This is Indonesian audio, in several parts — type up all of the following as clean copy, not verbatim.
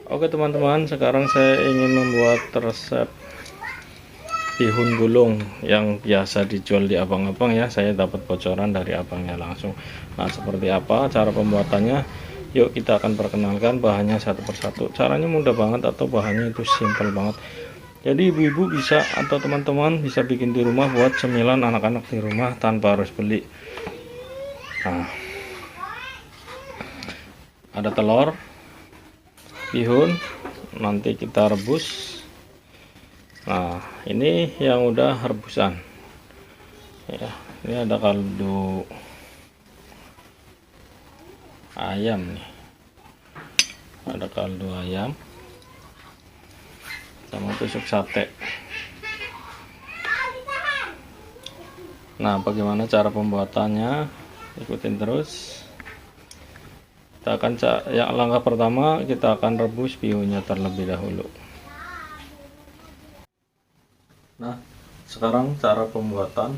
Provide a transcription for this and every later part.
Oke teman-teman, sekarang saya ingin membuat resep bihun gulung yang biasa dijual di abang-abang ya. Saya dapat bocoran dari abangnya langsung. Nah, seperti apa cara pembuatannya? Yuk kita akan perkenalkan bahannya satu persatu. Caranya mudah banget atau bahannya itu simple banget. Jadi ibu-ibu bisa atau teman-teman bisa bikin di rumah buat cemilan anak-anak di rumah tanpa harus beli. Nah, ada telur, bihun, nanti kita rebus. Nah, ini yang udah rebusan ya. Ini ada kaldu ayam nih, ada kaldu ayam sama tusuk sate. Nah, bagaimana cara pembuatannya? Ikutin terus. Kita akan yang langkah pertama, kita akan rebus bihunnya terlebih dahulu. Nah, sekarang cara pembuatan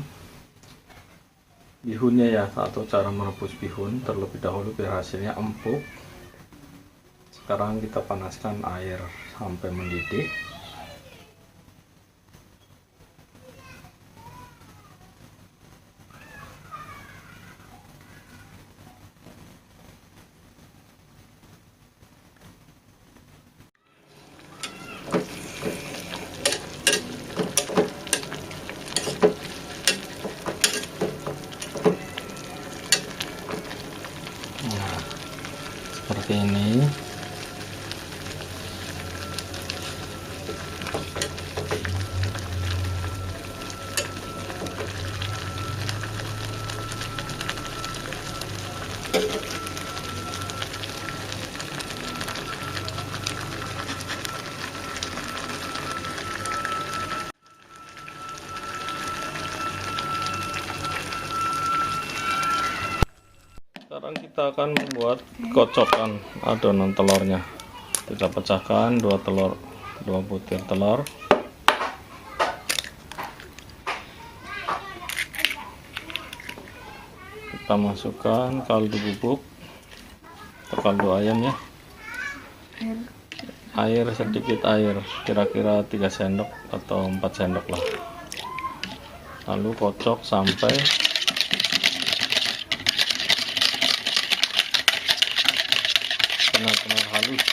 bihunnya ya, atau cara merebus bihun terlebih dahulu biar hasilnya empuk. Sekarang kita panaskan air sampai mendidih. Nah, seperti ini. Sekarang kita akan membuat kocokan adonan telurnya. Kita pecahkan dua butir telur. Kita masukkan kaldu bubuk atau kaldu ayam ya. Air sedikit, kira-kira 3 sendok atau 4 sendok lah. Lalu kocok sampai benar-benar halus.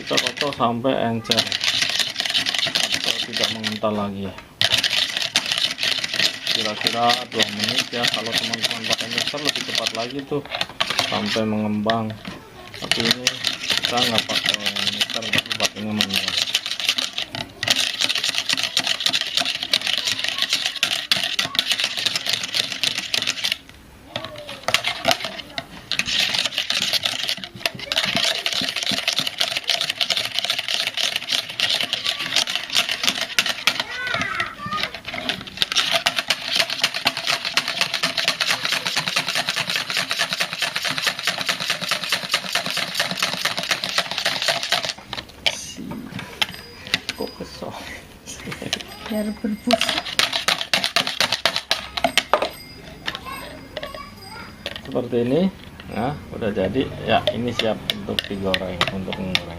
Kita kocok sampai encer atau tidak mengental lagi, kira-kira 2 menit ya. Kalau teman-teman pakai mixer lebih cepat lagi tuh, sampai mengembang. Tapi ini kita nggak pakai mixer, tapi pakainya manual. Kok kesel biar berbusa. Seperti ini. Nah, udah jadi ya. Ini siap untuk digoreng, untuk menggoreng.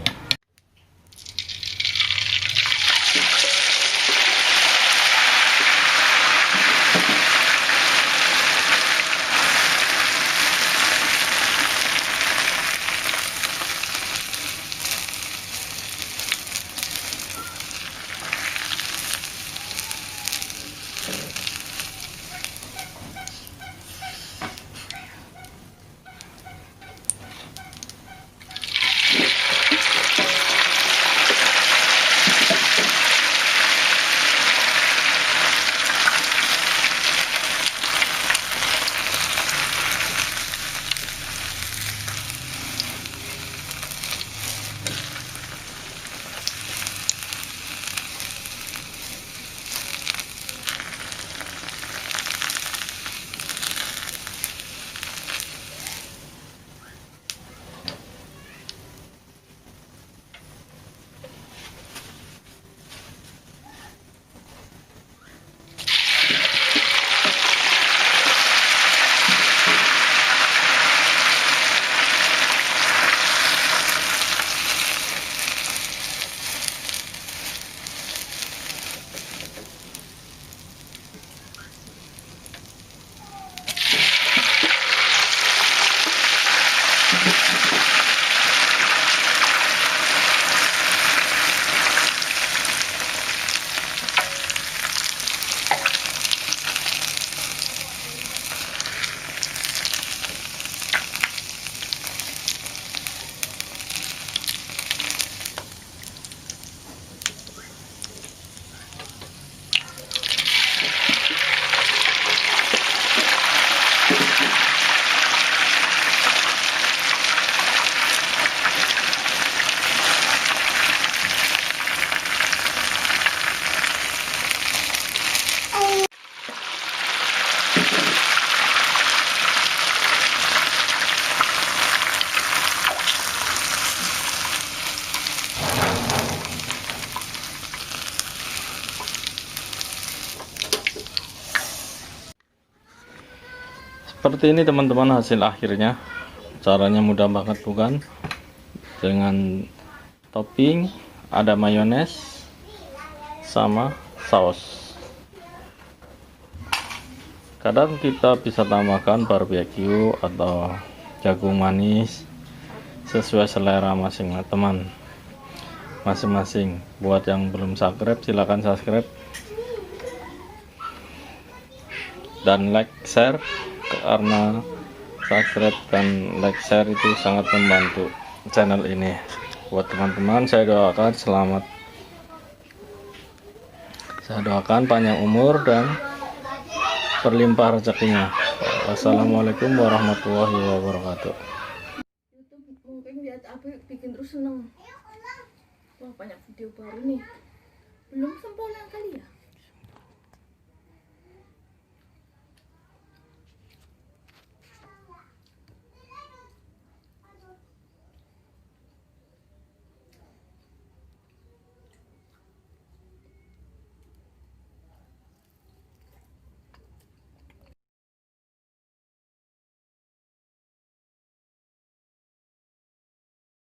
Seperti ini teman-teman hasil akhirnya. Caranya mudah banget bukan? Dengan topping ada mayones sama saus. Kadang kita bisa tambahkan barbecue atau jagung manis sesuai selera masing-masing. Buat yang belum subscribe silahkan subscribe dan like share, karena subscribe dan like share itu sangat membantu channel ini. Buat teman-teman saya doakan panjang umur dan berlimpah rezekinya. Wassalamualaikum warahmatullahi wabarakatuh. YouTube mungkin lihat Abi bikin terus seneng. Wah banyak video baru nih. Belum sempurna kali ya.